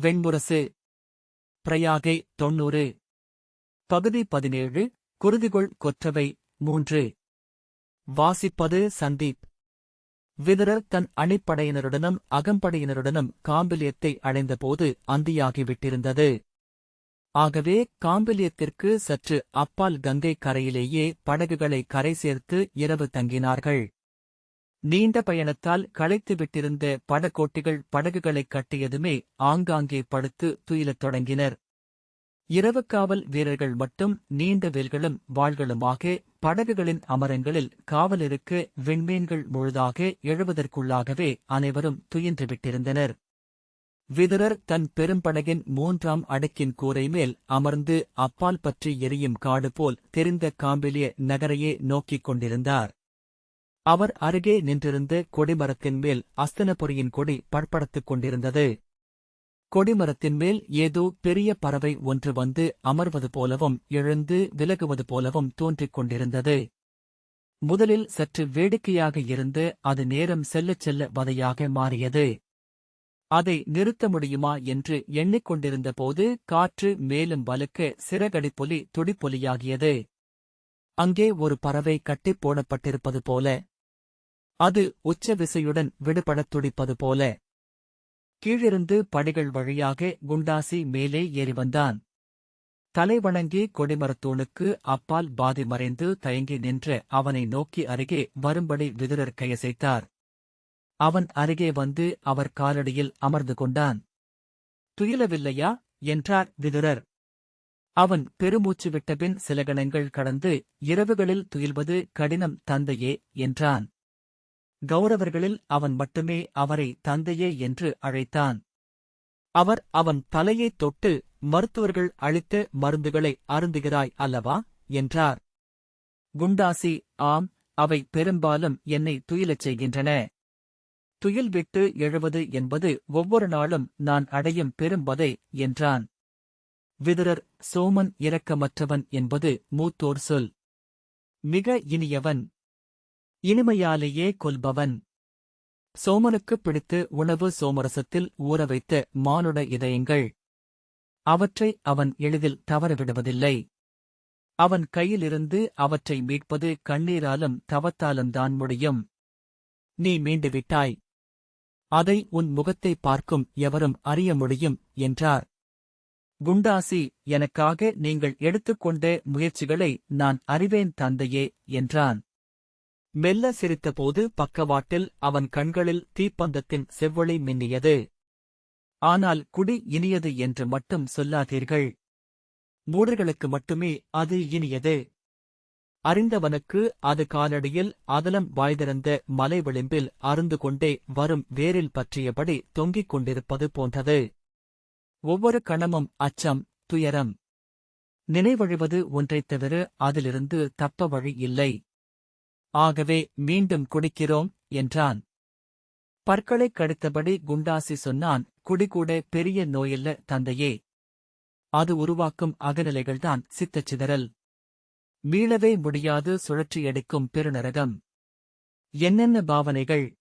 வெண்முரசு. பிரயாகை 90. பகுதி 17. குருதிகொள் கொற்றவை 3. வாசிப்பது சந்தீப். விதுரர் தன் அணிப்படையினருடனும் அகம்படையினருடனும் காம்பிலியத்தை அடைந்தபோது அந்தியாகிவிட்டிருந்தது. ஆகவே காம்பிலியத்திற்கு சற்று அப்பால் கங்கை கரையிலேயே படகுகளை கரை சேர்த்து இரவு தங்கினார்கள். நீண்ட பயணத்தால் களைத்துவிட்டிருந்த படகோட்டிகள் படகுகளைக் கட்டியதுமே ஆங்காங்கே படுத்து துயிலத் தொடங்கினர். இரவுக்காவல் வீரர்கள் மட்டும் நீண்ட வேல்களும் வாள்களுமாக படகுகளின் அமரங்களில் காவலிருக்க விண்மீன்கள் முழுதாக எழுவதற்குள்ளாகவே அனைவரும் துயின்றுவிட்டிருந்தனர். விதுரர் தன் பெரும்படகின் 3ஆம் அடுக்கின் கூரை மேல் அமர்ந்து அப்பால் பற்றி எரியும் காடு போல் தெரிந்த காம்பிலிய நகரையே நோக்கிக் கொண்டிருந்தார். அவர் அருகே நின்றிருந்த கொடிமரத்தின் மேல் அஸ்தினபுரியின் கொடி படபடத்துக் கொண்டிருந்தது. கொடிமரத்தின் மேல் ஏதோ பெரிய பறவை ஒன்று வந்து அமர்வது போலவும் எழுந்து விலகுவது போலவும் தோன்றிக் கொண்டிருந்தது. முதலில் சற்று வேடிக்கையாக இருந்து அது நேரம் செல்லச் செல்ல வதையாக மாறியது. அதை நிறுத்த முடியுமா என்று எண்ணிக்கொண்டிருந்த போது காற்று மேலும் வலுக்க சிறகடிப்பொலி துடிப்பொலியாகியது. அங்கே ஒரு பறவை கட்டிப் போடப்பட்டிருப்பது போல, அது உச்ச விசையுடன் விடுபடத் துடிப்பது போல. கீழிருந்து படிகள் வழியாக குண்டாசி மேலே ஏறி வந்தான். தலைவணங்கி கொடிமரத்தூணுக்கு அப்பால் பாதி மறைந்து தயங்கி நின்ற அவனை நோக்கி அருகே வரும்படி விதுரர் கையசைத்தார். அவன் அருகே வந்து அவர் காலடியில் அமர்ந்து கொண்டான். துயிலவில்லையா என்றார் விதுரர். அவன் பெருமூச்சு விட்டபின் சில கணங்கள் கடந்து, இரவுகளில் துயில்வது கடினம் தந்தையே என்றான். கௌரவர்களில் அவன் மட்டுமே அவரை தந்தையே என்று அழைத்தான். அவர் அவன் தலையைத் தொட்டு, மருத்துவர்கள் அளித்த மருந்துகளை அருந்துகிறாய் அல்லவா என்றார். குண்டாசி, ஆம், அவை பெரும்பாலும் என்னை துயிலச் செய்கின்றன. துயில் விட்டு எழுவது என்பது ஒவ்வொரு நாளும் நான் அடையும் பெரும்பதை என்றான். விதுரர், சோமன் இரக்கமற்றவன் என்பது மூத்தோர் சொல். மிக இனியவன். இனிமையாலேயே கொல்பவன். சோமனுக்குப் பிடித்து உணவு சோமரசத்தில் ஊறவைத்த மானுட இதயங்கள். அவற்றை அவன் எளிதில் தவறவிடுவதில்லை. அவன் கையிலிருந்து அவற்றை மீட்பது கண்ணீராலும் தவத்தாலும்தான் முடியும். நீ மீண்டுவிட்டாய். அதை உன் முகத்தை பார்க்கும் எவரும் அறிய முடியும் என்றார். குண்டாசி, எனக்காக நீங்கள் எடுத்துக்கொண்ட முயற்சிகளை நான் அறிவேன் தந்தையே என்றான். மெல்ல சிரித்தபோது பக்கவாட்டில் அவன் கண்களில் தீப்பந்தத்தின் செவ்வொளி மின்னியது. ஆனால் குடி இனியது என்று மட்டும் சொல்லாதீர்கள். மூடர்களுக்கு மட்டுமே அது இனியது. அறிந்தவனுக்கு அது காலடியில் அதலம் வாய்திறந்த மலை விளிம்பில் அருந்து கொண்டே வரும் வேரில் பற்றியபடி தொங்கிக் கொண்டிருப்பது போன்றது. ஒவ்வொரு கணமும் அச்சம், துயரம். நினைவழிவது ஒன்றைத் தவிர அதிலிருந்து தப்ப வழி இல்லை. ஆகவே மீண்டும் குடிக்கிறோம் என்றான். பற்களைக் கடித்தபடி குண்டாசி சொன்னான், குடிகூட பெரிய நோயல்ல தந்தையே. அது உருவாக்கும் அகநிலைகள்தான் சித்தச்சிதறல். மீளவே முடியாது சுழற்றியடிக்கும் பெருநரகம். என்னென்ன பாவனைகள்,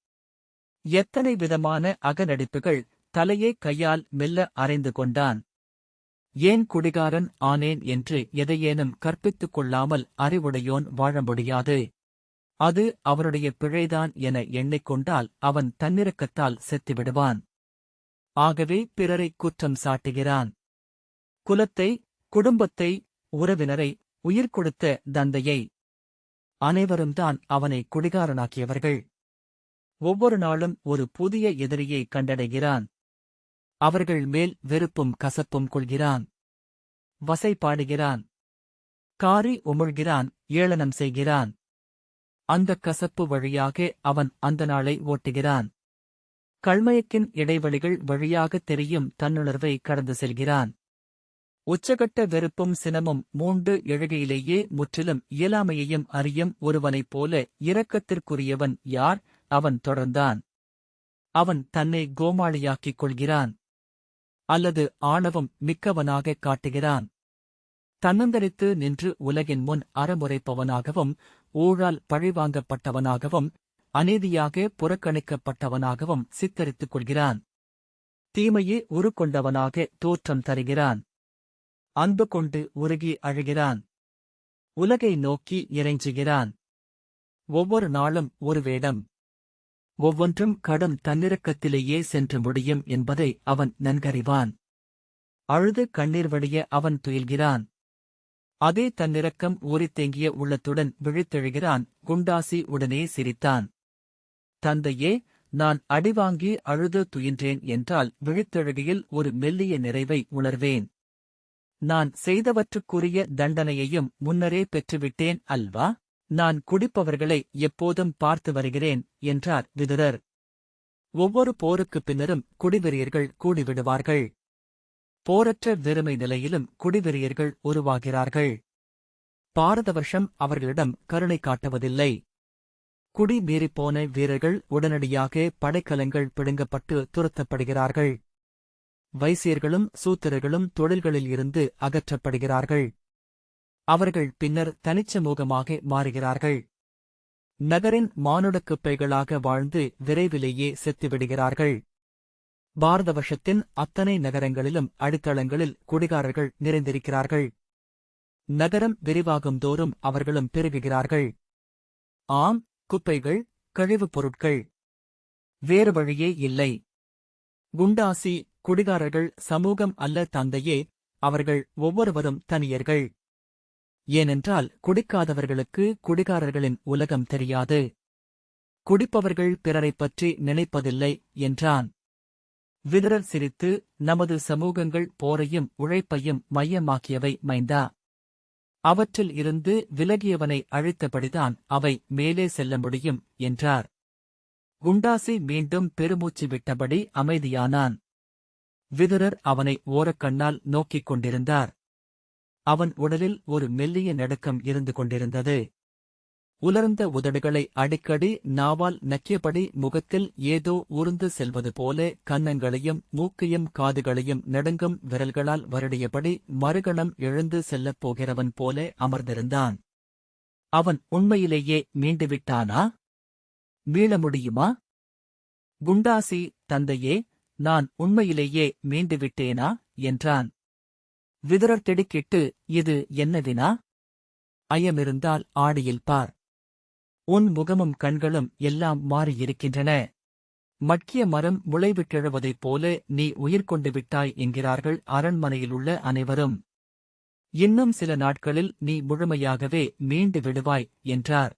எத்தனை விதமான அகநடிப்புகள். தலையே கையால் மெல்ல அரைந்து கொண்டான். ஏன் குடிகாரன் ஆனேன் என்று எதையேனும் கற்பித்துக் கொள்ளாமல் அறிவுடையோன் வாழ முடியாது. அது அவனுடைய பிழைதான் என எண்ணிக்கொண்டால் அவன் தன்னிரக்கத்தால் செத்துவிடுவான். ஆகவே பிறரை குற்றம் சாட்டுகிறான். குலத்தை, குடும்பத்தை, உறவினரை, உயிர் கொடுத்த தந்தையை. அனைவரும்தான் அவனை குடிகாரனாக்கியவர்கள். ஒவ்வொரு நாளும் ஒரு புதிய எதிரியை கண்டடைகிறான். அவர்கள் மேல் வெறுப்பும் கசப்பும் கொள்கிறான். வசைபாடுகிறான். காரி உமிழ்கிறான், ஏளனம் செய்கிறான். அந்தக் கசப்பு வழியாக அவன் அந்த நாளை ஓட்டுகிறான். கள்மயக்கின் இடைவெளிகள் வழியாகத் தெரியும் தன்னுணர்வை கடந்து செல்கிறான். உச்சகட்ட வெறுப்பும் சினமும் மூண்டு எழுகையிலேயே முற்றிலும் இயலாமையையும் அறியும் ஒருவனைப் போல இரக்கத்திற்குரியவன் யார்? அவன் தொடர்ந்தான். அவன் தன்னை கோமாளியாக்கிக் கொள்கிறான். அல்லது ஆணவம் மிக்கவனாகக் காட்டுகிறான். தன்னந்தரித்து நின்று உலகின் முன் அறமுறைப்பவனாகவும், ஊழால் பழிவாங்கப்பட்டவனாகவும், அநீதியாக புறக்கணிக்கப்பட்டவனாகவும் சித்தரித்துக் கொள்கிறான். தீமையே உருக்கொண்டவனாக தோற்றம் தருகிறான். அன்பு கொண்டு உருகி அழுகிறான். உலகை நோக்கி இறைஞ்சுகிறான். ஒவ்வொரு நாளும் ஒரு வேடம். ஒவ்வொன்றும் கடும் தன்னிறக்கத்திலேயே சென்று முடியும் என்பதை அவன் நன்கறிவான். அழுது கண்ணீர் வடிய அவன் துயில்கிறான். அதே தன்னிறக்கம் ஊறித்தேங்கிய உள்ளத்துடன் விழித்தெழுகிறான். குண்டாசி உடனே சிரித்தான். தந்தையே, நான் அடிவாங்கி அழுது துயின்றேன் என்றால் விழித்தெழுகையில் ஒரு மெல்லிய நிறைவை உணர்வேன். நான் செய்தவற்றுக்குரிய தண்டனையையும் முன்னரே பெற்றுவிட்டேன் அல்வா? நான் குடிப்பவர்களை எப்போதும் பார்த்து வருகிறேன் என்றார் விதுரர். ஒவ்வொரு போருக்குப் பின்னரும் குடிவெறியர்கள் கூடிவிடுவார்கள். போரற்ற வெறுமை நிலையிலும் குடிவெறியர்கள் உருவாகிறார்கள். பாரத வருஷம் அவர்களிடம் கருணை காட்டுவதில்லை. குடி மீறிப்போன வீரர்கள் உடனடியாக படைக்கலங்கள் பிடுங்கப்பட்டு துரத்தப்படுகிறார்கள். வைசியர்களும் சூத்திரர்களும் தொழில்களில் இருந்து அகற்றப்படுகிறார்கள். அவர்கள் பின்னர் தனிச்சமூகமாக மாறுகிறார்கள். நகரின் மானுடக்குப்பைகளாக வாழ்ந்து விரைவிலேயே செத்துவிடுகிறார்கள். பாரத வருஷத்தின் அத்தனை நகரங்களிலும் அடித்தளங்களில் குடிகாரர்கள் நிறைந்திருக்கிறார்கள். நகரம் விரிவாகும் தோறும் அவர்களும் பெருகுகிறார்கள். ஆம், குப்பைகள், கழிவுப் பொருட்கள். வேறு வழியே இல்லை. குண்டாசி, குடிகாரர்கள் சமூகம் அல்ல தந்தையே, அவர்கள் ஒவ்வொருவரும் தனியர்கள். ஏனென்றால் குடிக்காதவர்களுக்கு குடிகாரர்களின் உலகம் தெரியாது. குடிப்பவர்கள் பிறரைப் பற்றி நினைப்பதில்லை என்றான். விதுரர் சிரித்து, நமது சமூகங்கள் போரையும் உழைப்பையும் மையமாக்கியவை மைந்தா. அவற்றில் இருந்து விலகியவனை அழித்தபடிதான் அவை மேலே செல்ல முடியும் என்றார். குண்டாசி மீண்டும் பெருமூச்சு விட்டபடி அமைதியானான். விதுரர் அவனை ஓரக்கண்ணால் நோக்கிக் கொண்டிருந்தார். அவன் உடலில் ஒரு மெல்லிய நடுக்கம் இருந்து கொண்டிருந்தது. உலர்ந்த உதடுகளை அடிக்கடி நாவால் நக்கியபடி முகத்தில் ஏதோ ஊர்ந்து செல்வது போல கன்னங்களையும் மூக்கையும் காதுகளையும் நடுங்கும் விரல்களால் வருடியபடி மறுகணம் எழுந்து செல்லப் போகிறவன் போல அமர்ந்திருந்தான். அவன் உண்மையிலேயே மீண்டுவிட்டானா? மீள முடியுமா? குண்டாசி, தந்தையே, நான் உண்மையிலேயே மீண்டுவிட்டேனா என்றான். விதுரர் திடுக்கிட்டு, இது என்ன வினா? ஐயமிருந்தால் ஆடியில் பார். உன் முகமும் கண்களும் எல்லாம் மாறியிருக்கின்றன. மட்கிய மரம் முளைவிட்டெழுவதைப் போல நீ உயிர் கொண்டு விட்டாய் என்கிறார்கள் அரண்மனையிலுள்ள அனைவரும். இன்னும் சில நாட்களில் நீ முழுமையாகவே மீண்டு விடுவாய் என்றார்.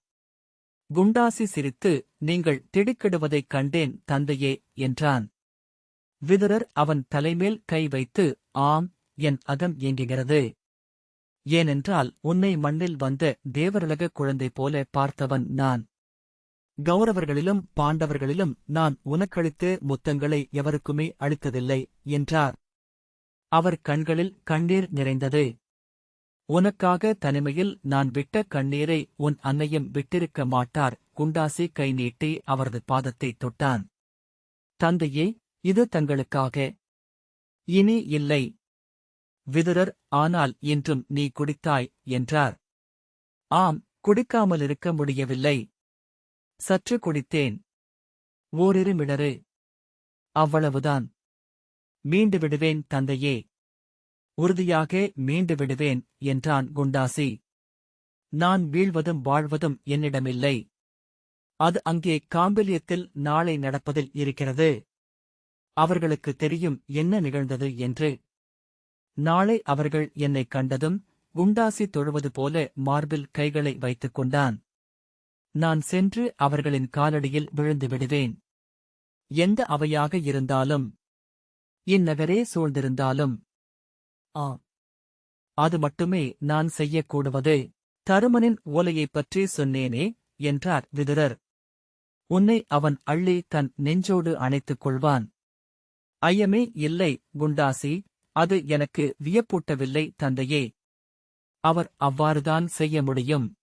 குண்டாசி சிரித்து, நீங்கள் திடுக்கிடுவதைக் கண்டேன் தந்தையே என்றான். விதுரர் அவன் தலைமேல் கை வைத்து, ஆம், என் அகம் ஏங்குகிறது. ஏனென்றால் உன்னை மண்ணில் வந்த தேவரலக குழந்தை போல பார்த்தவன் நான். கௌரவர்களிலும் பாண்டவர்களிலும் நான் உனக்களித்த முத்தங்களை எவருக்குமே அளித்ததில்லை என்றார். அவர் கண்களில் கண்ணீர் நிறைந்தது. உனக்காக தனிமையில் நான் விட்ட கண்ணீரை உன் அன்னையும் விட்டிருக்க மாட்டார். குண்டாசி கை நீட்டி அவரது பாதத்தைத் தொட்டான். தந்தையே, இது தங்களுக்காக. இனி இல்லை. விதுரர், ஆனால் இன்றும் நீ குடித்தாய் என்றார். ஆம், குடிக்காமலிருக்க முடியவில்லை. சற்று குடித்தேன். ஓரிரு மிடறு. அவ்வளவுதான். மீண்டு விடுவேன் தந்தையே. உறுதியாக மீண்டு விடுவேன் என்றான் குண்டாசி. நான் வீழ்வதும் வாழ்வதும் என்னிடமில்லை. அது அங்கே காம்பிலியத்தில் நாளை நடப்பதில் இருக்கிறது. அவர்களுக்கு தெரியும் என்ன நிகழ்ந்தது என்று. நாளை அவர்கள் என்னைக் கண்டதும் குண்டாசி தொழுவது போல மார்பில் கைகளை வைத்துக் கொண்டான். நான் சென்று அவர்களின் காலடியில் விழுந்து விடுவேன். எந்த அவையாக இருந்தாலும், இந்நகரே சூழ்ந்திருந்தாலும். அது மட்டுமே நான் செய்யக்கூடுவது. தருமனின் ஓலையைப் பற்றி சொன்னேனே என்றார் விதுரர். உன்னை அவன் அள்ளி தன் நெஞ்சோடு அணைத்துக் கொள்வான். ஐயமே இல்லை குண்டாசி, அது எனக்கு வியப்பூட்டவில்லை தந்தையே. அவர் அவ்வாறுதான் செய்ய முடியும்.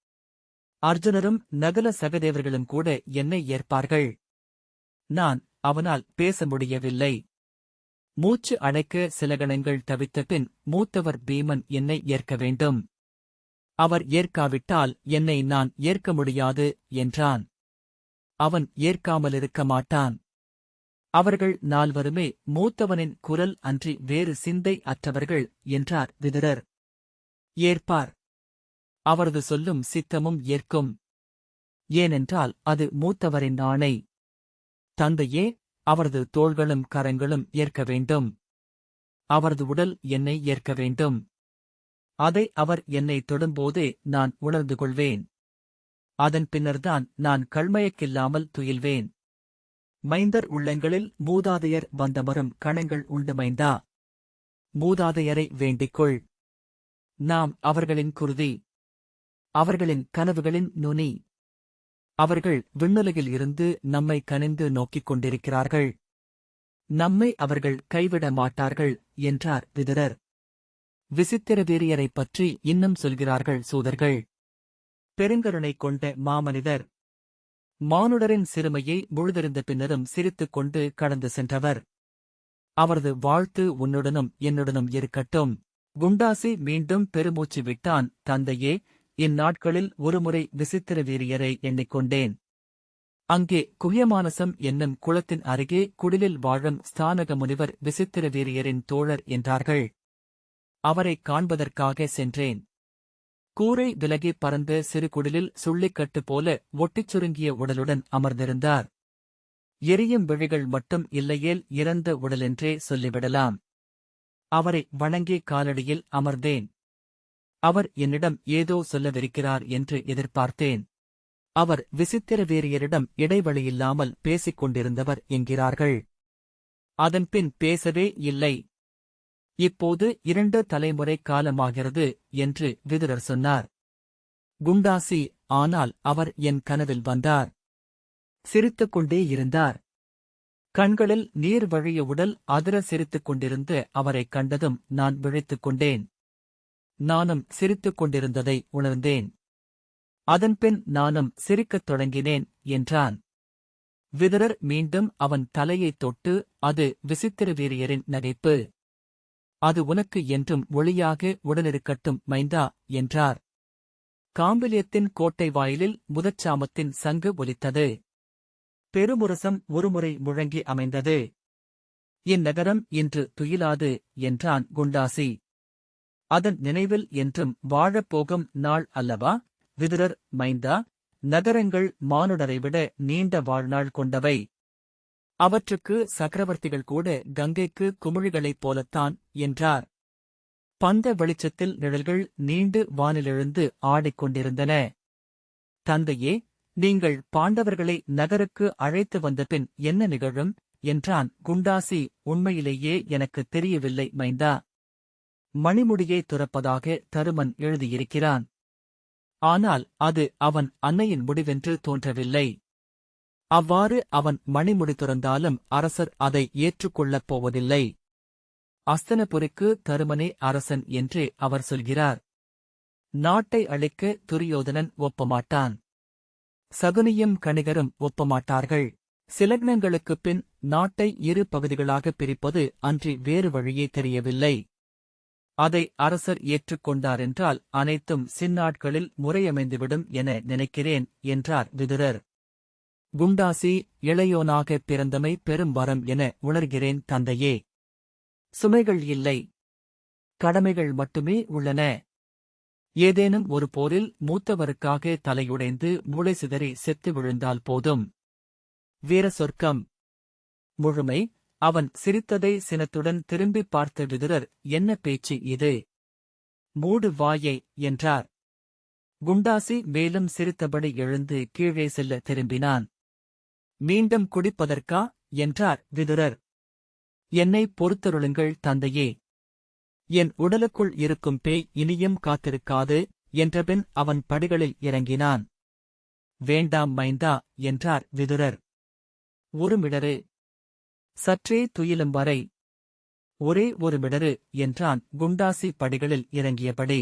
அர்ஜுனரும் நகுல சகதேவர்களும் கூட என்னை ஏற்பார்கள். நான் அவனால் பேச முடியவில்லை. மூச்சு அடைக்க சில கணங்கள் தவித்தபின் மூத்தவர் பீமன் என்னை ஏற்க வேண்டும். அவர் ஏற்காவிட்டால் என்னை நான் ஏற்க முடியாது என்றான். அவன் ஏற்காமலிருக்க மாட்டான். அவர்கள் நால்வருமே மூத்தவனின் குரல் அன்றி வேறு சிந்தை அற்றவர்கள் என்றார் விதுரர். ஏற்பார். அவரது சொல்லும் சித்தமும் ஏற்கும். ஏனென்றால் அது மூத்தவரின் ஆணை. தந்தையே, அவரது தோள்களும் கரங்களும் ஏற்க வேண்டும். அவரது உடல் என்னை ஏற்க வேண்டும். அதை அவர் என்னை தொடும்போதே நான் உணர்ந்து கொள்வேன். அதன் பின்னர்தான் நான் கள்மயக்கில்லாமல் துயில்வேன். மைந்தர் உள்ளங்களில் மூதாதையர் வந்தமரும் கணங்கள் உண்டு மைந்தா. மூதாதையரை வேண்டிக்கொள். நாம் அவர்களின் குருதி. அவர்களின் கனவுகளின் நுனி. அவர்கள் விண்ணுலகில் இருந்து நம்மை கனிந்து நோக்கிக் கொண்டிருக்கிறார்கள். நம்மை அவர்கள் கைவிட மாட்டார்கள் என்றார் விதுரர். விசித்திரவீரியரைப் பற்றி இன்னும் சொல்கிறார்கள் சூதர்கள். பெருங்கருணை கொண்ட மாமனிதர். மானுடரின் சிறுமையை முழுதறிந்த பின்னரும் சிரித்துக் கொண்டு கடந்து சென்றவர். அவரது வாழ்த்து உன்னுடனும் என்னுடனும் இருக்கட்டும். குண்டாசி மீண்டும் பெருமூச்சு விட்டான். தந்தையே, இந்நாட்களில் ஒருமுறை விசித்திரவீரியரை எண்ணிக்கொண்டேன். அங்கே குஹ்யமானசம் என்னும் குளத்தின் அருகே குடிலில் வாழும் ஸ்தானக முனிவர் விசித்திரவீரியரின் தோழர் என்றார்கள். அவரைக் காண்பதற்காக சென்றேன். கூரை விலகி பறந்த சிறு குடிலில் சுள்ளிக்கட்டு போல ஒட்டிச் சுருங்கிய உடலுடன் அமர்ந்திருந்தார். எரியும் விழிகள் மட்டும் இல்லையேல் இறந்த உடலென்றே சொல்லிவிடலாம். அவரை வணங்கி காலடியில் அமர்ந்தேன். அவர் என்னிடம் ஏதோ சொல்லவிருக்கிறார் என்று எதிர்பார்த்தேன். அவர் விசித்திரவீரியரிடம் இடைவெளியில்லாமல் பேசிக் கொண்டிருந்தவர் என்கிறார்கள். அதன்பின் பேசவே இல்லை. இப்போது 2 தலைமுறை காலமாகிறது என்று விதுரர் சொன்னார். குண்டாசி, ஆனால் அவர் என் கனவில் வந்தார். சிரித்துக் கொண்டே இருந்தார். கண்களில் நீர் வழிய உடல் அதிர சிரித்துக் கொண்டிருந்த அவரைக் கண்டதும் நான் விழித்துக் கொண்டேன். நானும் சிரித்துக் கொண்டிருந்ததை உணர்ந்தேன். அதன்பின் நானும் சிரிக்கத் தொடங்கினேன் என்றான். விதுரர் மீண்டும் அவன் தலையைத் தொட்டு, அது விசித்திரவீரியரின் நகைப்பு. அது உனக்கு என்றும் ஒளியாக உடனிருக்கட்டும் மைந்தா என்றார். காம்பிலியத்தின் கோட்டை வாயிலில் முதற்சாமத்தின் சங்கு ஒலித்தது. பெருமுரசம் ஒருமுறை முழங்கி அமைந்தது. இந்நகரம் இன்று துயிலாது என்றான் குண்டாசி. அதன் நினைவில் என்றும் வாழப்போகும் நாள் அல்லவா விதுரர். மைந்தா, நகரங்கள் மானுடரைவிட நீண்ட வாழ்நாள் கொண்டவை. அவற்றுக்கு சக்கரவர்த்திகள் கூட கங்கைக்கு குமிழிகளைப் போலத்தான் என்றார். பந்த வெளிச்சத்தில் நிழல்கள் நீண்டு வானிலெழுந்து ஆடிக்கொண்டிருந்தன. தந்தையே, நீங்கள் பாண்டவர்களை நகருக்கு அழைத்து வந்தபின் என்ன நிகழும் என்றான் குண்டாசி. உண்மையிலேயே எனக்குத் தெரியவில்லை மைந்தா. மணிமுடியை துறப்பதாக தருமன் எழுதியிருக்கிறான். ஆனால் அது அவன் அன்னையின் முடிவென்று தோன்றவில்லை. அவ்வாறு அவன் மணிமுடி துறந்தாலும் அரசர் அதை ஏற்றுக்கொள்ளப் போவதில்லை. அஸ்தனபுரிக்கு தருமனே அரசன் என்றே அவர் சொல்கிறார். நாட்டை அழிக்க துரியோதனன் ஒப்பமாட்டான். சகுனியும் கணிகரும் ஒப்பமாட்டார்கள். சிலக்னங்களுக்குப் பின் நாட்டை 2 பகுதிகளாகப் பிரிப்பது அன்றி வேறு வழியே தெரியவில்லை. அதை அரசர் ஏற்றுக்கொண்டாரென்றால் அனைத்தும் சின்னாட்களில் முறையமைந்துவிடும் என நினைக்கிறேன் என்றார் விதுரர். குண்டாசி, இளையோனாகப் பிறந்தமை பெரும் வரம் என உணர்கிறேன் தந்தையே. சுமைகள் இல்லை, கடமைகள் மட்டுமே உள்ளன. ஏதேனும் ஒரு போரில் மூத்தவருக்காக தலையுடைந்து மூளை சிதறி செத்து விழுந்தால் போதும். வீர சொர்க்கம். முழுமை. அவன் சிரித்ததை சினத்துடன் திரும்பிப் பார்த்த விதுரர், என்ன பேச்சு இது? மூடு வாயை என்றார். குண்டாசி மேலும் சிரித்தபடி எழுந்து கீழே செல்ல திரும்பினான். மீண்டும் குடிப்பதற்கா என்றார் விதுரர். என்னை பொறுத்தருளுங்கள் தந்தையே. என் உடலுக்குள் இருக்கும் பேய் இனியும் காத்திருக்காது என்றபின் அவன் படிகளில் இறங்கினான். வேண்டாம் மைந்தா என்றார் விதுரர். ஒரு மிடறு. சற்றே துயிலும் வரை. ஒரே ஒரு மிடறு என்றான் குண்டாசி படிகளில் இறங்கியபடி.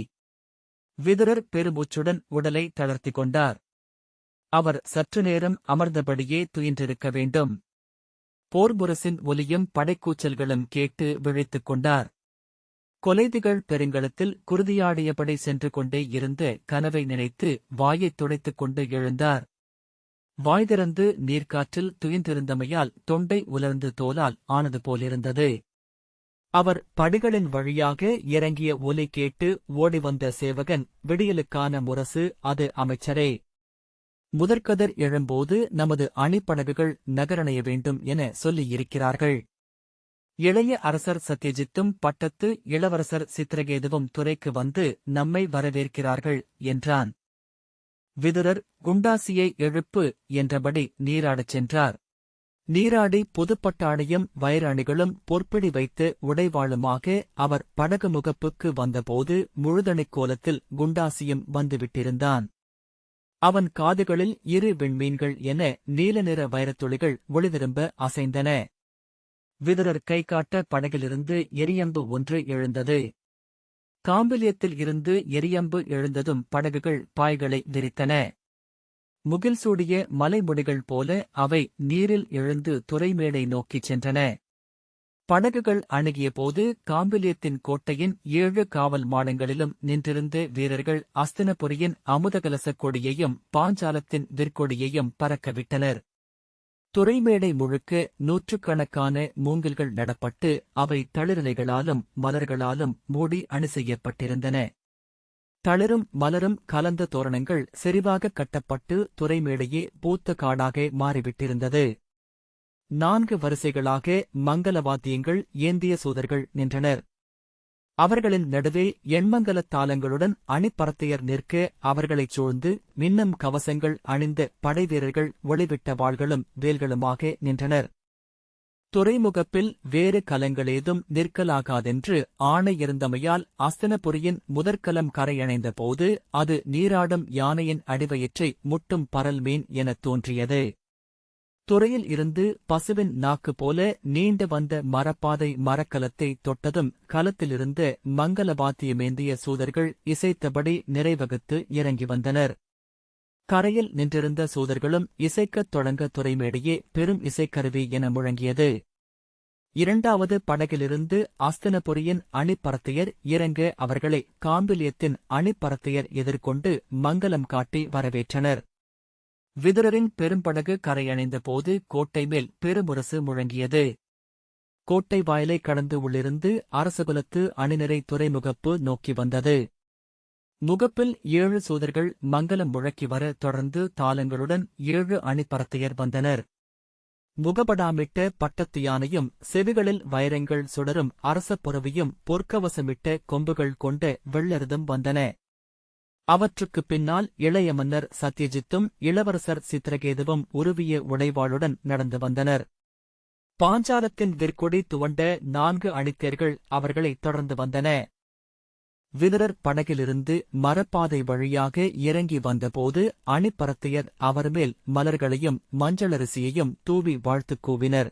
விதுரர் பெருமூச்சுடன் உடலை தளர்த்திக் கொண்டார். அவர் சற்று நேரம் அமர்ந்தபடியே துயின்றிருக்க வேண்டும். போர்முரசின் ஒலியும் படைக்கூச்சல்களும் கேட்டு விழித்துக் கொண்டார். கொலைதிகள் பெருங்கலத்தில் குருதியாடியபடி சென்று கொண்டே இருந்த கனவை நினைத்து வாயைத் துடைத்துக் கொண்டு எழுந்தார். வாய் திறந்து நீர்க்காற்றில் துயின்றிருந்தமையால் தொண்டை உலர்ந்து தோலால் ஆனது போலிருந்தது. அவர் படிகளின் வழியாக இறங்கிய ஒலி கேட்டு ஓடிவந்த சேவகன், விடியலுக்கான முரசு அது அமைச்சரே. முதற்கதிர் எழும்போது நமது அணிப்படகுகள் நகரணைய வேண்டும் என சொல்லியிருக்கிறார்கள். இளைய அரசர் சத்யஜித்தும் பட்டத்து இளவரசர் சித்திரகேதுவும் துறைக்கு வந்து நம்மை வரவேற்கிறார்கள் என்றான். விதுரர், குண்டாசியை எழுப்பு என்றபடி நீராடச் சென்றார். நீராடி புதுப்பட்டாடையும் வயிறு அணிகளும் பொற்பிடி வைத்து உடைவாளுமாக அவர் படகு முகப்புக்கு வந்தபோது முழுதணிக் கோலத்தில் குண்டாசியும் வந்துவிட்டிருந்தான். அவன் காதுகளில் 2 விண்மீன்கள் என நீல நிற வைரத்துளிகள் ஒளிவிரும்ப அசைந்தன. விதுரர் கை காட்ட படகிலிருந்து எரியம்பு ஒன்று எழுந்தது. காம்பிலியத்தில் இருந்து எரியம்பு எழுந்ததும் படகுகள் பாய்களை விரித்தன. முகில் சூடிய மலைமுடிகள் போல அவை நீரில் எழுந்து துறைமேடை நோக்கிச் சென்றன. படகுகள் அணுகியபோது காம்பிலியத்தின் கோட்டையின் 7 காவல் மாடங்களிலும் நின்றிருந்த வீரர்கள் அஸ்தினபுரியின் அமுதகலசக் கொடியையும் பாஞ்சாலத்தின் விற்கொடியையும் பறக்கவிட்டனர். துறைமேடை முழுக்க 100கணக்கான மூங்கில்கள் நடப்பட்டு அவை தளிரிலைகளாலும் மலர்களாலும் மூடி அணி செய்யப்பட்டிருந்தன. தளிரும் மலரும் கலந்த தோரணங்கள் செறிவாக கட்டப்பட்டு துறைமேடையே பூத்த காடாக மாறிவிட்டிருந்தது. 4 வரிசைகளாக மங்கலவாத்தியங்கள் ஏந்திய சூதர்கள் நின்றனர். அவர்களின் நடுவே எண்மங்கலத் தாளங்களுடன் அணிப்பரத்தையர் நிற்க அவர்களைச் சூழ்ந்து மின்னும் கவசங்கள் அணிந்த படைவீரர்கள் ஒளிவிட்ட வாள்களும் வேல்களுமாக நின்றனர். துறைமுகப்பில் வேறு கலங்களேதும் நிற்கலாகாதென்று ஆணை இருந்தமையால் அஸ்தினபுரியின் முதற்கலம் கரையணைந்த போது அது நீராடும் யானையின் அடிவயிற்றை முட்டும் பரல் மீன் எனத் தோன்றியது. துறையில் இருந்து பசுவின் நாக்கு போல நீண்டு வந்த மரப்பாதை மரக்கலத்தை தொட்டதும் கலத்திலிருந்து மங்கலவாத்தியமேந்திய சூதர்கள் இசைத்தபடி நிறைவகுத்து இறங்கி வந்தனர். கரையில் நின்றிருந்த சூதர்களும் இசைக்கத் தொடங்க துறைமேடையே பெரும் இசைக்கருவி என முழங்கியது. 2வது படகிலிருந்து அஸ்தினபுரியின் அணிப்பரத்தையர் இறங்க அவர்களை காம்பிலியத்தின் அணிப்பரத்தையர் எதிர்கொண்டு மங்கலம் காட்டி வரவேற்றனர். விதுரரின் பெரும்படகு கரையணைந்த போது கோட்டை மேல் பெருமுரசு முழங்கியது. கோட்டை வாயிலை கடந்து உள்ளிருந்து அரசகுலத்து அணிநிறை துறைமுகப்பு நோக்கி வந்தது. முகப்பில் 7 சூதர்கள் மங்கலம் முழக்கி வர தொடர்ந்து தாளங்களுடன் 7 அணிப்பரத்தையர் வந்தனர். முகபடாமிட்ட பட்டத்து யானையும் செவிகளில் வைரங்கள் சுடரும் அரசப் புரவியும் பொற்கவசமிட்ட கொம்புகள் கொண்ட வெள்ளெருதும் வந்தன. அவற்றுக்குப் பின்னால் இளைய மன்னர் சத்யஜித்தும் இளவரசர் சித்திரகேதுவும் உருவிய உடைவாளுடன் நடந்து வந்தனர். பாஞ்சாலத்தின் விற்கொடி துவண்ட 4 அணித்தேர்கள் அவர்களைத் தொடர்ந்து வந்தன. விதுரர் படகிலிருந்து மரப்பாதை வழியாக இறங்கி வந்தபோது அணிப்பரத்தையர் அவர்மேல் மலர்களையும் மஞ்சளரிசியையும் தூவி வாழ்த்துக் கூவினர்.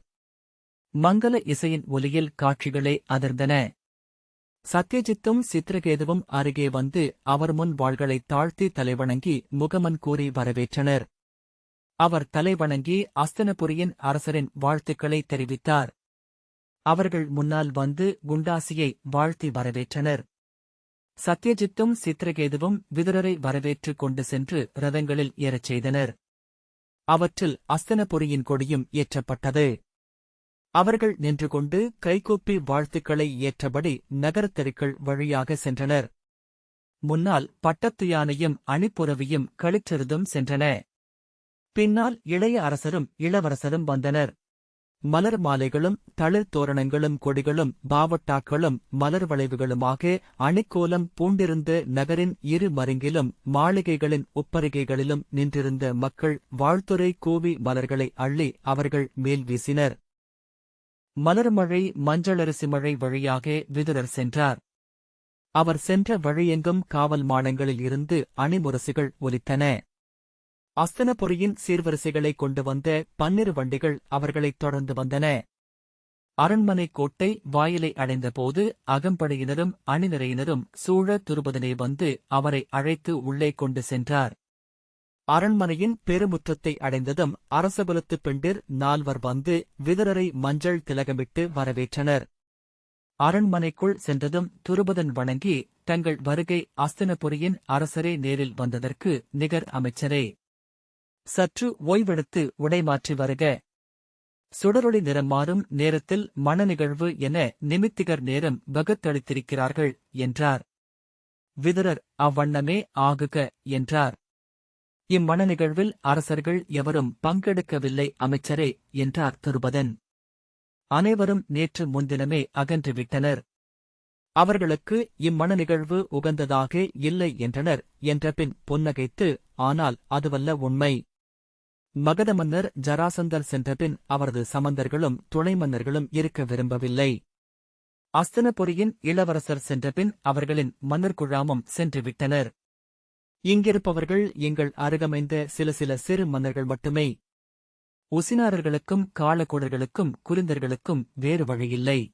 மங்கல இசையின் ஒலியில் காட்சிகளே அதிர்ந்தன. சத்யஜித்தும் சித்திரகேதுவும் அருகே வந்து அவர் முன் வாள்களைத் தாழ்த்தி தலைவணங்கி முகமன் கூறி வரவேற்றனர். அவர் தலைவணங்கி அஸ்தினபுரியின் அரசரின் வாழ்த்துக்களை தெரிவித்தார். அவர்கள் முன்னால் வந்து குண்டாசியை வாழ்த்தி வரவேற்றனர். சத்யஜித்தும் சித்திரகேதுவும் விதுரரை வரவேற்றுக் கொண்டு சென்று ரதங்களில் ஏறச் செய்தனர். அவற்றில் அஸ்தினபுரியின் கொடியும் ஏற்றப்பட்டது. அவர்கள் நின்று கொண்டு கைகூப்பி வாழ்த்துக்களை ஏற்றபடி நகரத்தெருக்கள் வழியாக சென்றனர். முன்னால் பட்டத்து யானையும் அணிப்புரவியும் களிற்றெருதும் சென்றன. பின்னால் இளைய அரசரும் இளவரசரும் வந்தனர். மலர் மாலைகளும் தளிர் தோரணங்களும் கொடிகளும் பாவட்டாக்களும் மலர் வளைவுகளுமாக அணிக்கோலம் பூண்டிருந்த நகரின் 2 மருங்கிலும் மாளிகைகளின் உப்பரிகைகளிலும் நின்றிருந்த மக்கள் வாழ்த்துரை கூவி மலர்களை அள்ளி அவர்கள் மேல் வீசினர். மலர்மழை மஞ்சளரிசி மழை வழியாக விதுரர் சென்றார். அவர் சென்ற வழியெங்கும் காவல் மாடங்களில் இருந்து அணிமுரசுகள் ஒலித்தன. அஸ்தினபுரியின் சீர்வரிசைகளைக் கொண்டு வந்த 12 வண்டிகள் அவர்களைத் தொடர்ந்து வந்தன. அரண்மனை கோட்டை வாயிலை அடைந்தபோது அகம்படையினரும் அணிநிறையினரும் சூழ துருபதனே வந்து அவரை அழைத்து உள்ளே கொண்டு சென்றார். அரண்மனையின் பெருமுற்றத்தை அடைந்ததும் அரசகுலத்துப் பெண்டிர் 4 வந்து விதுரரை மஞ்சள் திலகமிட்டு வரவேற்றனர். அரண்மனைக்குள் சென்றதும் துருபதன் வணங்கி, தங்கள் வருகை அஸ்தினபுரியின் அரசரே நேரில் வந்ததற்கு நிகர் அமைச்சரே. சற்று ஓய்வெடுத்து உடை மாற்றி வருக. சுடரொளி நிறம் மாறும் நேரத்தில் மணநிகழ்வு என நிமித்திகர் நேரம் வகுத்தளித்திருக்கிறார்கள் என்றார். விதுரர் அவ்வண்ணமே ஆகுக என்றார். இம்மண நிகழ்வில் அரசர்கள் எவரும் பங்கெடுக்கவில்லை அமைச்சரே என்றார் துருபதன். அனைவரும் நேற்று முன்தினமே அகன்றுவிட்டனர். அவர்களுக்கு இம்மண நிகழ்வு உகந்ததாக இல்லை என்றனர் என்றபின் புன்னகைத்து, ஆனால் அதுவல்ல உண்மை. மகத மன்னர் ஜராசந்தர் சென்றபின் அவரது சமந்தர்களும் துணை மன்னர்களும் இருக்க விரும்பவில்லை. அஸ்தினபுரியின் இளவரசர் சென்றபின் அவர்களின் மன்னர் குழாமும் சென்றுவிட்டனர். இங்கிருப்பவர்கள் எங்கள் அருகமைந்த சில சிறு மன்னர்கள் மட்டுமே. உசினாரர்களுக்கும் காளகோடர்களுக்கும் குலிந்தர்களுக்கும் வேறு வழியில்லை.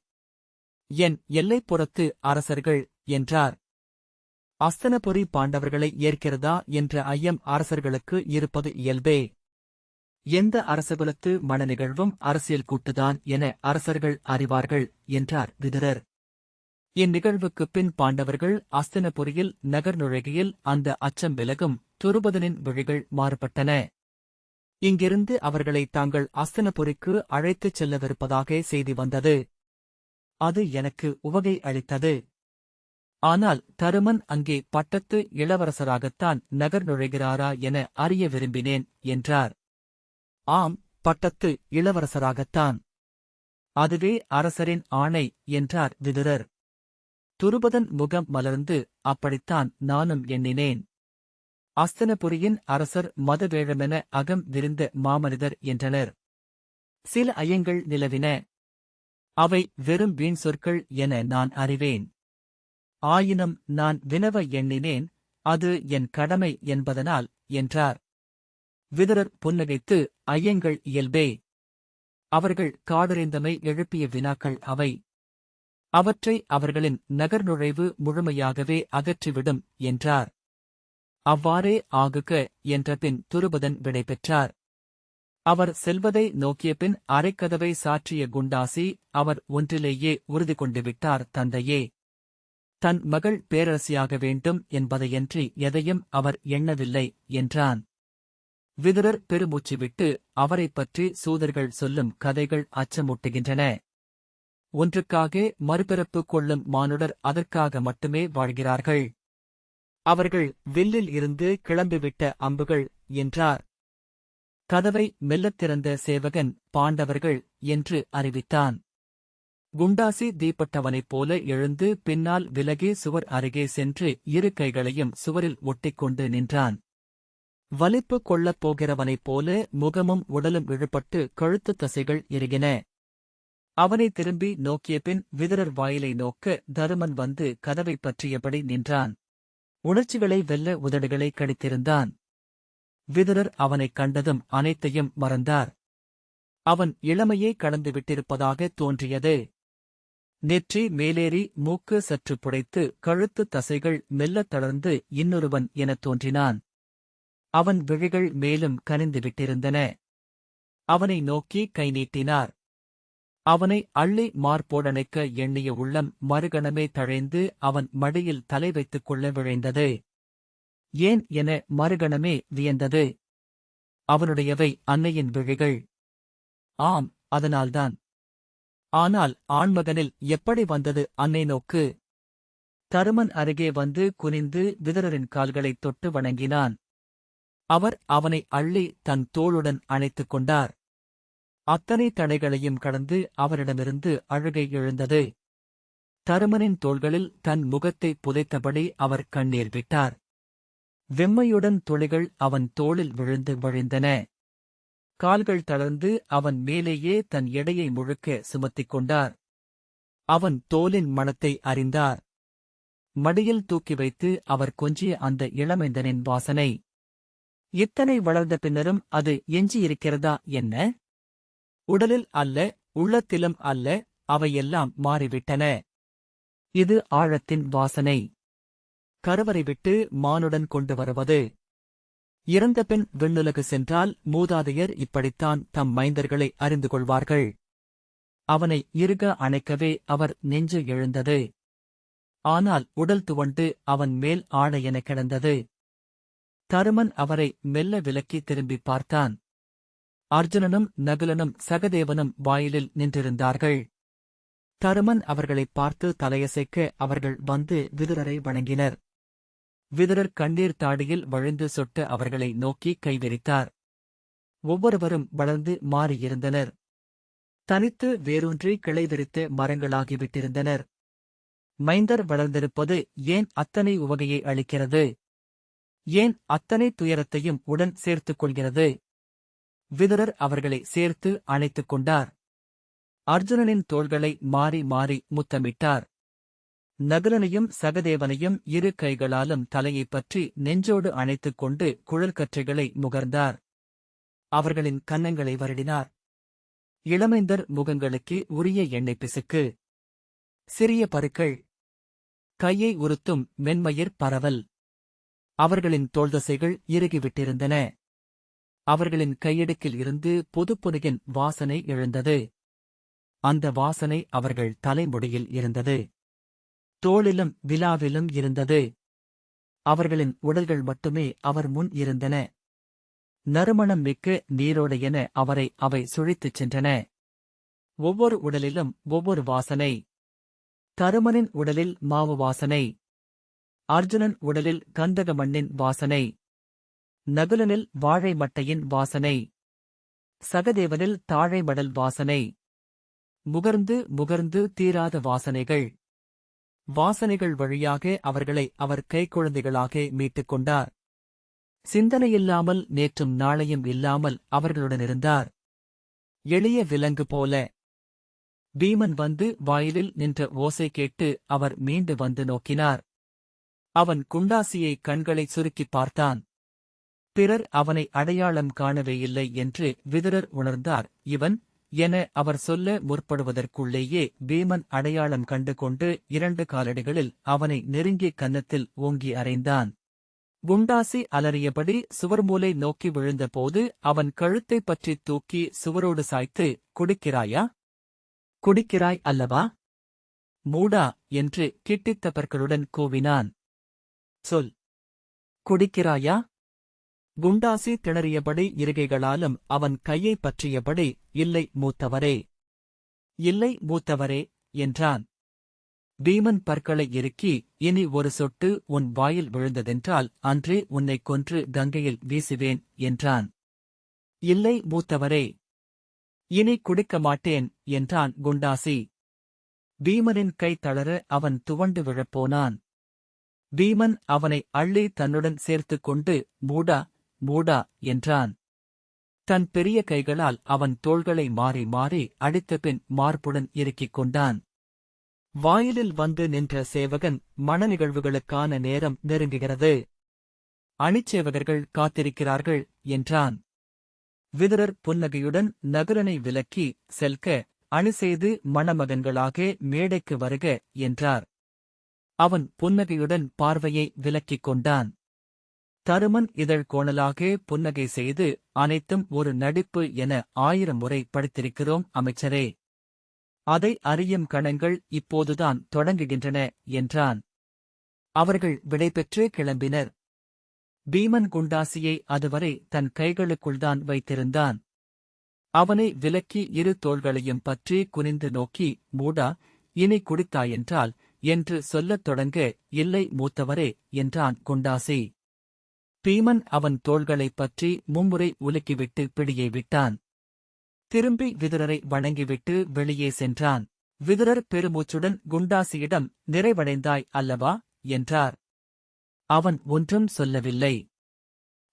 என் எல்லைப்புறத்து அரசர்கள் என்றார். அஸ்தனபுரி பாண்டவர்களை ஏற்கிறதா என்ற ஐயம் அரசர்களுக்கு இருப்பது இயல்பே. எந்த அரசகுலத்து மண நிகழ்வும் அரசியல் கூட்டுதான் என அரசர்கள் அறிவார்கள் என்றார் விதுரர். இந்நிகழ்வுக்குப் பின் பாண்டவர்கள் அஸ்தினபுரியில் நகர் நுழைகையில் அந்த அச்சம் விலகும் துருபதனின் விழிகள் மாறுபட்டன. இங்கிருந்து அவர்களை தாங்கள் அஸ்தினபுரிக்கு அழைத்துச் செல்லவிருப்பதாக செய்தி வந்தது. அது எனக்கு உவகை அளித்தது. ஆனால் தருமன் அங்கே பட்டத்து இளவரசராகத்தான் நகர் நுழைகிறாரா என அறிய விரும்பினேன் என்றார். ஆம், பட்டத்து இளவரசராகத்தான். அதுவே அரசரின் ஆணை என்றார் விதுரர். துருபதன் முகம் மலர்ந்து, அப்படித்தான் நானும் எண்ணினேன். அஸ்தனபுரியின் அரசர் மதவேழமென அகம் விரிந்த மாமனிதர் என்றனர். சில ஐயங்கள் நிலவின. அவை வெறும் வீண் சொற்கள் என நான் அறிவேன். ஆயினும் நான் வினவ எண்ணினேன், அது என் கடமை என்பதனால் என்றார். விதுரர் புன்னகைத்து, ஐயங்கள் இயல்பே. அவர்கள் காடறிந்தமை எழுப்பிய வினாக்கள் அவை. அவற்றை அவர்களின் நகர் நுழைவு முழுமையாகவே அகற்றிவிடும் என்றார். அவ்வாறே ஆகுக என்றபின் துருபதன் விடைபெற்றார். அவர் செல்வதை நோக்கியபின் அரைக்கதவை சாற்றிய குண்டாசி அவர் ஒன்றிலேயே உறுதி கொண்டுவிட்டார். தந்தையே, தன் மகள் பேரரசியாக வேண்டும் என்பதையன்றி எதையும் அவர் எண்ணவில்லை என்றான். விதுரர் பெருமூச்சு விட்டு, அவரைப் பற்றி சூதர்கள் சொல்லும் கதைகள் அச்சமூட்டுகின்றன. ஒன்றுக்காக மறுபிறப்பு கொள்ளும் மானுடர் அதற்காக மட்டுமே வாழ்கிறார்கள். அவர்கள் வில்லில் இருந்து கிளம்பிவிட்ட அம்புகள் என்றார். கதவை மெல்லத் திறந்த சேவகன் பாண்டவர்கள் என்று அறிவித்தான். குண்டாசி தீப்பட்டவனைப் போல எழுந்து பின்னால் விலகி சுவர் அருகே சென்று இரு கைகளையும் சுவரில் ஒட்டிக்கொண்டு நின்றான். வலிப்பு கொள்ளப் போகிறவனைப் போல முகமும் உடலும் இழுபட்டு கழுத்துத் தசைகள் இறுகின. அவனை திரும்பி நோக்கியபின் விதுரர் வாயிலை நோக்க தருமன் வந்து கதவைப் பற்றியபடி நின்றான். உணர்ச்சிகளை வெல்ல உதடுகளை கடித்திருந்தான். விதுரர் அவனைக் கண்டதும் அனைத்தையும் மறந்தார். அவன் இளமையை கடந்துவிட்டிருப்பதாக தோன்றியது. நெற்றி மேலேறி மூக்கு சற்று புடைத்து கழுத்துத் தசைகள் மெல்லத் தளர்ந்து இன்னொருவன் எனத் தோன்றினான். அவன் விழிகள் மேலும் கனிந்துவிட்டிருந்தன. அவனை நோக்கி கை நீட்டினார். அவனை அள்ளி மார்போடணைக்க எண்ணிய உள்ளம் மறுகணமே தழைந்து அவன் மடியில் தலை வைத்துக் கொள்ள விழைந்தது. ஏன் என மறுகணமே வியந்தது. அவனுடையவை அன்னையின் விழிகள். ஆம், அதனால்தான். ஆனால் ஆண்மகனில் எப்படி வந்தது அன்னை நோக்கு? தருமன் அருகே வந்து குனிந்து விதுரரின் கால்களைத் தொட்டு வணங்கினான். அவர் அவனை அள்ளி தன் தோளுடன் அணைத்துக் கொண்டார். அத்தனை தடைகளையும் கடந்து அவரிடமிருந்து அழுகை எழுந்தது. தருமனின் தோள்களில் தன் முகத்தை புதைத்தபடி அவர் கண்ணீர் விட்டார். வெம்மையுடன் துளிகள் அவன் தோளில் விழுந்து வழிந்தன. கால்கள் தளர்ந்து அவன் மேலேயே தன் எடையை முழுக்க சுமத்திக் கொண்டார். அவன் தோலின் மணத்தை அறிந்தார். மடியில் தூக்கி வைத்து அவர் கொஞ்சிய அந்த இளமைந்தனின் வாசனை. இத்தனை வளர்ந்த பின்னரும் அது எஞ்சியிருக்கிறதா என்ன? உடலில் அல்ல, உள்ளத்திலும் அல்ல, அவையெல்லாம் மாறிவிட்டன. இது ஆழத்தின் வாசனை. கருவறை விட்டு மானுடன் கொண்டு வருவது. இறந்தபின் விண்ணுலகு சென்றால் மூதாதையர் இப்படித்தான் தம் மைந்தர்களை அறிந்து கொள்வார்கள். அவனை இறுக அணைக்கவே அவர் நெஞ்சு எழுந்தது. ஆனால் உடல் துவண்டு அவன் மேல் ஆடையென கிடந்தது. தருமன் அவரை மெல்ல விலக்கி திரும்பி பார்த்தான். அர்ஜுனனும் நகுலனும் சகதேவனும் வாயிலில் நின்றிருந்தார்கள். தருமன் அவர்களைப் பார்த்து தலையசைக்க அவர்கள் வந்து விதுரரை வணங்கினர். விதுரர் கண்ணீர் தாடியில் வழிந்து சொட்ட அவர்களை நோக்கி கைவிரித்தார். ஒவ்வொருவரும் வளர்ந்து மாறியிருந்தனர். தனித்து வேரூன்றி கிளை விரித்த மரங்களாகிவிட்டிருந்தனர். மைந்தர் வளர்ந்திருப்பது ஏன் அத்தனை உவகையை அளிக்கிறது? ஏன் அத்தனை துயரத்தையும் உடன் சேர்த்துக் கொள்கிறது? விதுரர் அவர்களை சேர்த்து அணைத்துக் கொண்டார். அர்ஜுனனின் தோள்களை மாறி மாறி முத்தமிட்டார். நகுலனையும் சகதேவனையும் இரு கைகளாலும் தலையைப் பற்றி நெஞ்சோடு அணைத்துக் கொண்டு குழல்கற்றைகளை முகர்ந்தார். அவர்களின் கன்னங்களை வருடினார். இளமைந்தர் முகங்களுக்கு உரிய எண்ணெய் பிசுக்கு, சிறிய பருக்கள், கையை உறுத்தும் மென்மயிர் பரவல். அவர்களின் தோள்தசைகள் இறுகிவிட்டிருந்தன. அவர்களின் கையிடுக்கில் இருந்து புதுப்புனியின் வாசனை எழுந்தது. அந்த வாசனை அவர்கள் தலைமுடியில் இருந்தது. தோளிலும் விலாவிலும் இருந்தது. அவர்களின் உடல்கள் மட்டுமே அவர் முன் இருந்தன. நறுமணம் மிக்க நீரோடையென அவரை அவை சுழித்துச் சென்றன. ஒவ்வொரு உடலிலும் ஒவ்வொரு வாசனை. தருமனின் உடலில் மாவு வாசனை, அர்ஜுனன் உடலில் கந்தக மண்ணின் வாசனை, நகுலனில் வாழை மட்டையின் வாசனை, சகதேவனில் தாழை மடல் வாசனை. முகர்ந்து முகர்ந்து தீராத வாசனைகள். வாசனைகள் வழியாக அவர்களை அவர் கைக்குழந்தைகளாக மீட்டுக் கொண்டார். சிந்தனையில்லாமல் நேற்றும் நாளையும் இல்லாமல் அவர்களுடனிருந்தார். எளிய விலங்கு போல. பீமன் வந்து வாயிலில் நின்ற ஓசை கேட்டு அவர் மீண்டு வந்து நோக்கினார். அவன் குண்டாசியை கண்களை சுருக்கிப் பார்த்தான். பிறர் அவனை அடையாளம் காணவேயில்லை என்று விதுரர் உணர்ந்தார். இவன் என அவர் சொல்ல முற்படுவதற்குள்ளேயே பீமன் அடையாளம் கண்டு கொண்டு 2 காலடிகளில் அவனை நெருங்கி கன்னத்தில் ஓங்கி அறைந்தான். குண்டாசி அலறியபடி சுவர்மூலை நோக்கி விழுந்தபோது அவன் கழுத்தைப் பற்றித் தூக்கி சுவரோடு சாய்த்து, குடிக்கிறாயா? குடிக்கிறாய் அல்லவா? மூடா என்று கிட்டித்தபர்களுடன் கூவினான். சொல், குடிக்கிறாயா? குண்டாசி திணறியபடி இருகைகளாலும் அவன் கையைப் பற்றியபடி, இல்லை மூத்தவரே, இல்லை மூத்தவரே என்றான். பீமன் பற்களை இறுக்கி, இனி ஒரு சொட்டு உன் வாயில் விழுந்ததென்றால் அன்றே உன்னைக் கொன்று கங்கையில் வீசுவேன் என்றான். இல்லை மூத்தவரே, இனி குடிக்க மாட்டேன் என்றான் குண்டாசி. பீமனின் கை தளர அவன் துவண்டு விழப்போனான். பீமன் அவனை அள்ளி தன்னுடன் சேர்த்துக் கொண்டு, மூடா மூடா என்றான். தன் பெரிய கைகளால் அவன் தோள்களை மாறி மாறி அடித்தபின் மார்புடன் இறுக்கிக் கொண்டான். வாயிலில் வந்து நின்ற சேவகன், மணநிகழ்வுகளுக்கான நேரம் நெருங்குகிறது, அணிச்சேவகர்கள் காத்திருக்கிறார்கள் என்றான். விதுரர் புன்னகையுடன் நகுலனை விலக்கி, செல்க, அணி செய்து மணமகன்களாக மேடைக்கு வருக என்றார். அவன் புன்னகையுடன் பார்வையை விலக்கிக் கொண்டான். தருமன் இதழ் கோணலாக புன்னகை செய்து, அனைத்தும் ஒரு நடிப்பு என 1000 முறை படித்திருக்கிறோம் அமைச்சரே. அதை அறியும் கணங்கள் இப்போதுதான் தொடங்குகின்றன என்றான். அவர்கள் விடைபெற்று கிளம்பினர். பீமன் குண்டாசியை அதுவரை தன் கைகளுக்குள்தான் வைத்திருந்தான். அவனை விலக்கி இரு தோள்களையும் பற்றி குனிந்து நோக்கி, மூடா, இனி குடித்தாயென்றால் என்று சொல்லத் தொடங்க, இல்லை மூத்தவரே என்றான் குண்டாசி. பீமன் அவன் தோள்களைப் பற்றி மும்முறை உலுக்கிவிட்டு பிடியை விட்டான். திரும்பி விதுரரை வணங்கிவிட்டு வெளியே சென்றான். விதுரர் பெருமூச்சுடன் குண்டாசியிடம், நிறைவடைந்தாய் அல்லவா என்றார். அவன் ஒன்றும் சொல்லவில்லை.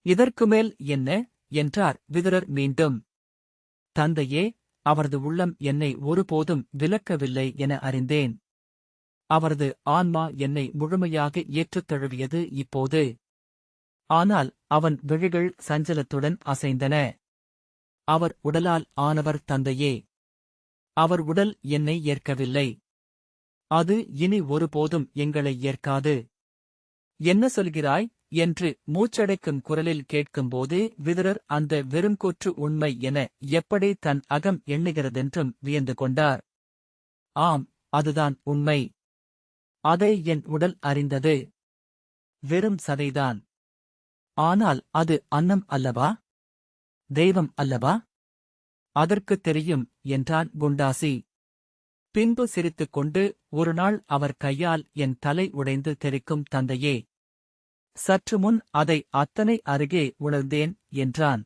இதற்குமேல் என்ன என்றார் விதுரர் மீண்டும். தந்தையே, அவரது உள்ளம் என்னை ஒருபோதும் விலக்கவில்லை என அறிந்தேன். அவரது ஆன்மா என்னை முழுமையாக ஏற்றுத் தழுவியது இப்போது. ஆனால் அவன் விழிகள் சஞ்சலத்துடன் அசைந்தன. அவர் உடலால் ஆனவர் தந்தையே. அவர் உடல் என்னை ஏற்கவில்லை. அது இனி ஒருபோதும் எங்களை ஏற்காது. என்ன சொல்கிறாய் என்று மூச்சடைக்கும் குரலில் கேட்கும்போது விதுரர் அந்த வெறுங்கூற்று உண்மை என எப்படி தன் அகம் எண்ணுகிறதென்றும் வியந்து கொண்டார். ஆம், அதுதான் உண்மை. அதை என் உடல் அறிந்தது. வெறும் சதைதான். ஆனால் அது அன்னம் அல்லவா? தெய்வம் அல்லவா? அதற்குத் தெரியும் என்றான் குண்டாசி. பின்பு சிரித்துக் கொண்டு, ஒருநாள் அவர் கையால் என் தலை உடைந்து தெரிக்கும் தந்தையே. சற்று முன் அதை அத்தனை அருகே உணர்ந்தேன் என்றான்.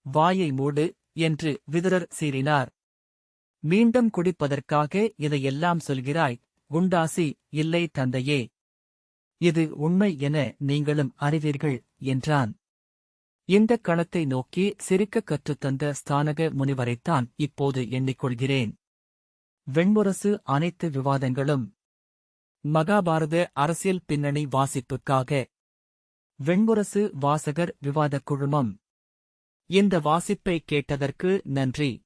வாயை மூடு என்று விதுரர் சீறினார். மீண்டும் குடிப்பதற்காக இதையெல்லாம் சொல்கிறாய் குண்டாசி? இல்லை தந்தையே. இது உண்மை என நீங்களும் அறிவீர்கள் என்றான். இந்தக் கணத்தை நோக்கி சிரிக்கக் கற்றுத்தந்த ஸ்தானக முனிவரைத்தான் இப்போது எண்ணிக்கொள்கிறேன். வெண்முரசு அனைத்து விவாதங்களும். மகாபாரத அரசியல் பின்னணி வாசிப்புக்காக வெண்முரசு வாசகர் விவாதக் குழுமம். இந்த வாசிப்பை கேட்டதற்கு நன்றி.